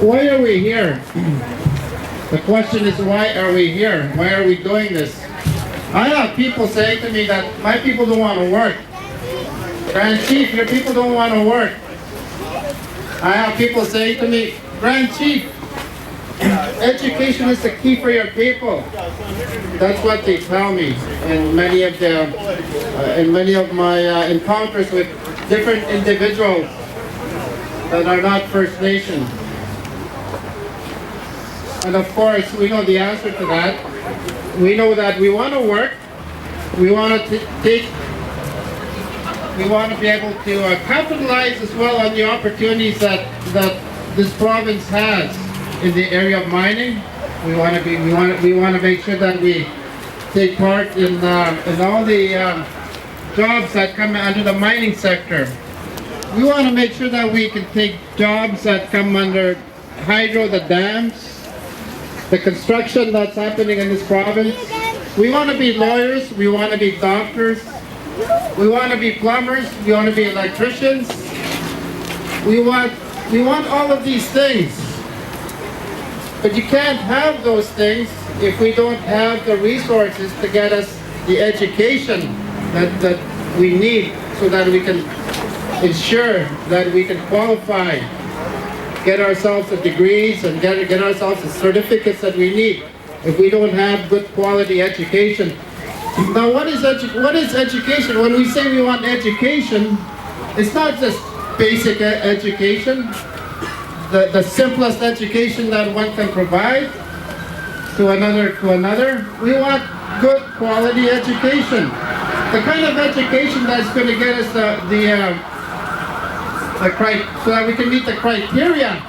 Why are we here? The question is, why are we here? Why are we doing this? I have people saying to me that my people don't want to work. Grand Chief, your people don't want to work. I have people saying to me, Grand Chief, education is the key for your people. That's what they tell me in many of my encounters with different individuals that are not First Nation. And of course, we know the answer to that. We know that we want to work. We want to be able to capitalize as well on the opportunities that this province has in the area of mining. We want to make sure that we take part in all the jobs that come under the mining sector. We want to make sure that we can take jobs that come under hydro, the dams, the construction that's happening in this province. We want to be lawyers, we want to be doctors, we want to be plumbers, we want to be electricians. We want all of these things. But you can't have those things if we don't have the resources to get us the education that we need so that we can ensure that we can qualify, get ourselves the degrees and get ourselves the certificates that we need if we don't have good quality education. Now what is education? When we say we want education, it's not just basic education, the simplest education that one can provide to another. We want good quality education. The kind of education that's going to get us so that we can meet the criteria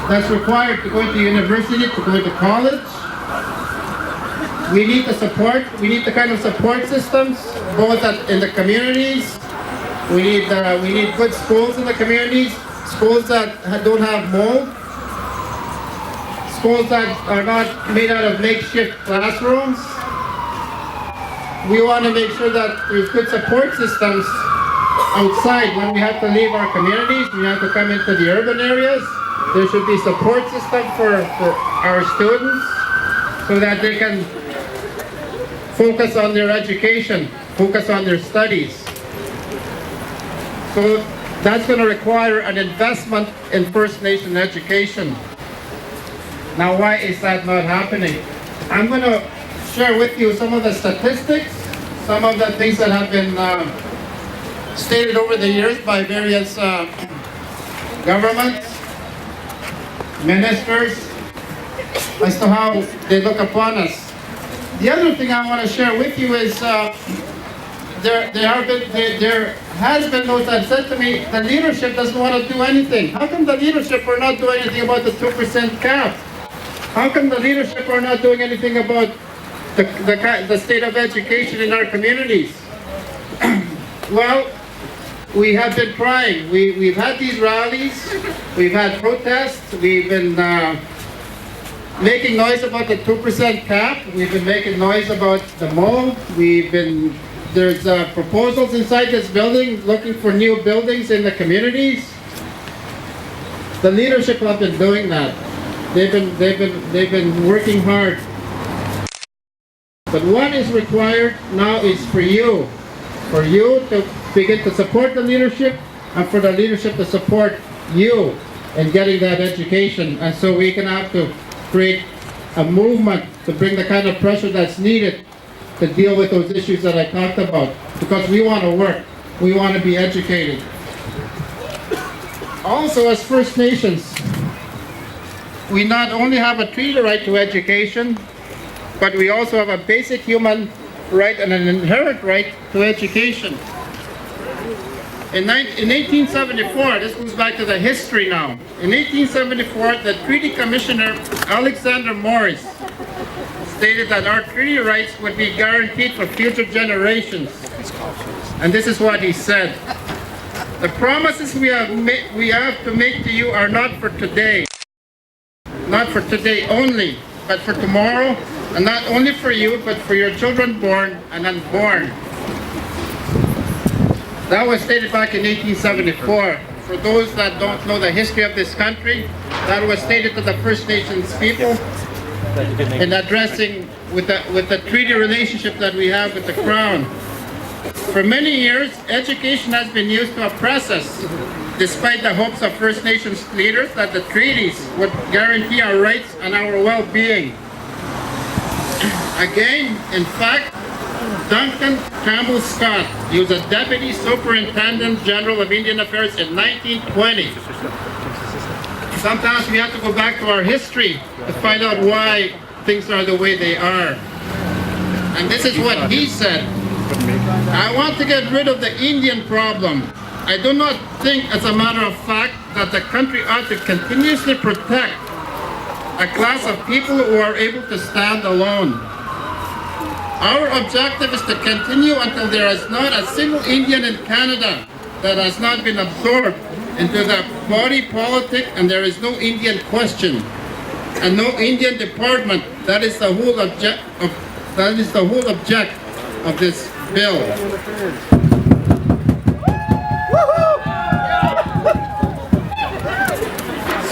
that's required to go to university, to go to college. We need the support. We need the kind of support systems, both in the communities. We need good schools in the communities, schools that don't have mold, schools that are not made out of makeshift classrooms. We want to make sure that there's good support systems outside. When we have to leave our communities, we have to come into the urban areas. There should be support system for our students so that they can focus on their education, focus on their studies. So that's going to require an investment in First Nation education. Now, why is that not happening? I'm going to share with you some of the statistics, some of the things that have been stated over the years by various governments, ministers, as to how they look upon us. The other thing I want to share with you is there has been those that said to me, the leadership doesn't want to do anything. How come the leadership are not doing anything about the 2% cap? How come the leadership are not doing anything about the state of education in our communities? Well, we have been trying. We've had these rallies, we've had protests, we've been making noise about the 2% cap, we've been making noise about the mold, there's proposals inside this building looking for new buildings in the communities. The leadership have been doing that. They've been working hard. But what is required now is for you to begin to support the leadership and for the leadership to support you in getting that education. And so we can have to create a movement to bring the kind of pressure that's needed to deal with those issues that I talked about. Because we want to work, we want to be educated. Also, as First Nations, we not only have a treaty right to education, but we also have a basic human right and an inherent right to education. In 1874, this goes back to the history now. In 1874, the Treaty Commissioner Alexander Morris stated that our treaty rights would be guaranteed for future generations. And this is what he said. The promises we have to make to you are not for today. Not for today only, but for tomorrow, and not only for you, but for your children born and unborn. That was stated back in 1874. For those that don't know the history of this country, that was stated to the First Nations people in addressing with the treaty relationship that we have with the Crown. For many years, education has been used to oppress us, despite the hopes of First Nations leaders that the treaties would guarantee our rights and our well-being. Again, in fact, Duncan Campbell Scott, he was a Deputy Superintendent General of Indian Affairs in 1920. Sometimes we have to go back to our history to find out why things are the way they are. And this is what he said: "I want to get rid of the Indian problem. I do not think, as a matter of fact, that the country ought to continuously protect a class of people who are able to stand alone. Our objective is to continue until there is not a single Indian in Canada that has not been absorbed into the body politic, and there is no Indian question and no Indian department. That is the whole object of this bill."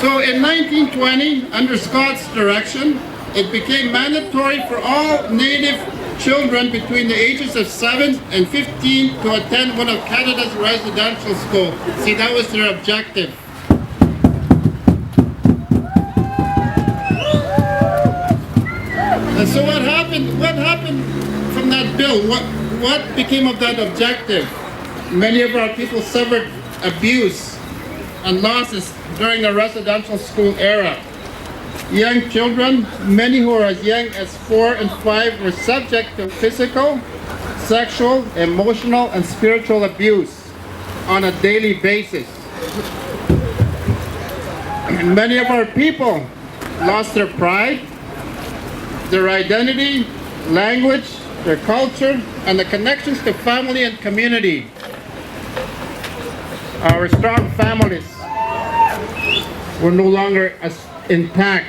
So in 1920, under Scott's direction, it became mandatory for all Native children between the ages of 7 and 15 to attend one of Canada's residential schools. See, that was their objective. And so what happened from that bill? What became of that objective? Many of our people suffered abuse and losses during the residential school era. Young children, many who are as young as 4 and 5, were subject to physical, sexual, emotional, and spiritual abuse on a daily basis. And many of our people lost their pride, their identity, language, their culture, and the connections to family and community. Our strong families were no longer as intact.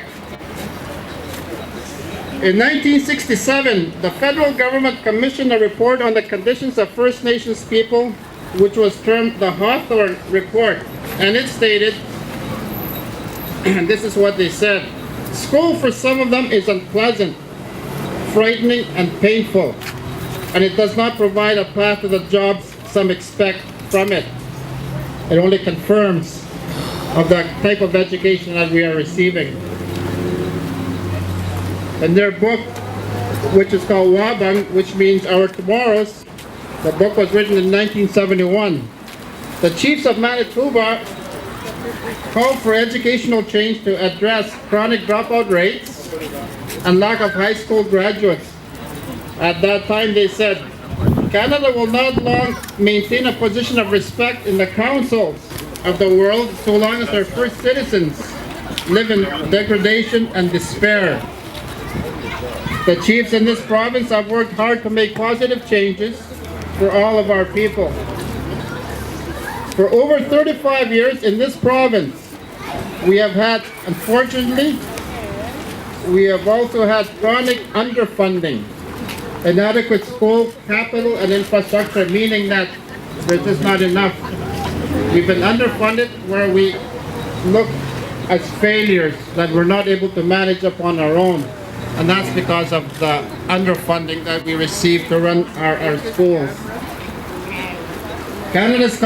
In 1967, the federal government commissioned a report on the conditions of First Nations people, which was termed the Hawthorne Report, and it stated, and this is what they said: "School for some of them is unpleasant, frightening, and painful, and it does not provide a path to the jobs some expect from it. It only confirms of the type of education that we are receiving." In their book, which is called Wabang, which means Our Tomorrows, the book was written in 1971. The chiefs of Manitoba called for educational change to address chronic dropout rates and lack of high school graduates. At that time they said, "Canada will not long maintain a position of respect in the councils of the world so long as our first citizens live in degradation and despair." The chiefs in this province have worked hard to make positive changes for all of our people. For over 35 years in this province, we have also had chronic underfunding, inadequate school capital and infrastructure, meaning that there's just not enough. We've been underfunded, where we look as failures, that we're not able to manage upon our own. And that's because of the underfunding that we receive to run our schools. Canada's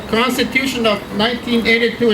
Constitution of 1982